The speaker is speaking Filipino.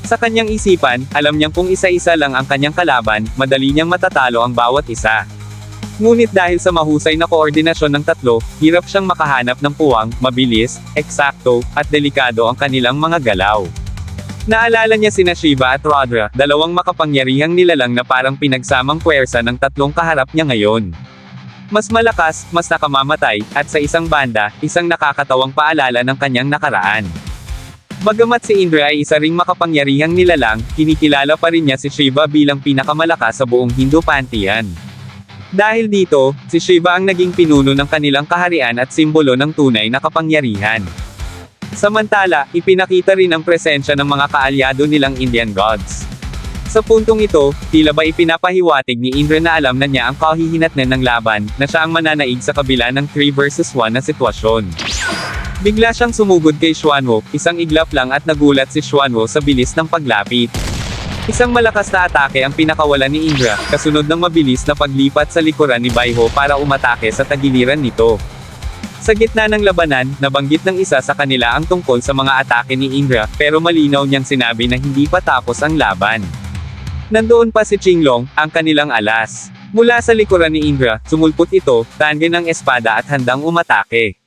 Sa kanyang isipan, alam niyang kung isa-isa lang ang kanyang kalaban, madali niyang matatalo ang bawat isa. Ngunit dahil sa mahusay na koordinasyon ng tatlo, hirap siyang makahanap ng puwang, mabilis, eksakto, at delikado ang kanilang mga galaw. Naalala niya sina Shiva at Rudra, dalawang makapangyarihang nilalang na parang pinagsamang puwersa ng tatlong kaharap niya ngayon. Mas malakas, mas nakamamatay, at sa isang banda, isang nakakatawang paalala ng kanyang nakaraan. Bagamat si Indra ay isa ring makapangyarihang nilalang, kinikilala pa rin niya si Shiva bilang pinakamalakas sa buong Hindu pantheon. Dahil dito, si Shiva ang naging pinuno ng kanilang kaharian at simbolo ng tunay na kapangyarihan. Samantala, ipinakita rin ang presensya ng mga kaalyado nilang Indian gods. Sa puntong ito, tila ba ipinapahiwatig ni Indra na alam na niya ang kahihinatnan ng laban, na siya ang mananaig sa kabila ng 3 versus 1 na sitwasyon. Bigla siyang sumugod kay Xuanwo, isang iglap lang at nagulat si Xuanwo sa bilis ng paglapit. Isang malakas na atake ang pinakawalan ni Indra, kasunod ng mabilis na paglipat sa likuran ni Baiho para umatake sa tagiliran nito. Sa gitna ng labanan, nabanggit ng isa sa kanila ang tungkol sa mga atake ni Indra, pero malinaw niyang sinabi na hindi pa tapos ang laban. Nandoon pa si Qinglong, ang kanilang alas. Mula sa likuran ni Indra, sumulpot ito, tanggen ng espada at handang umatake.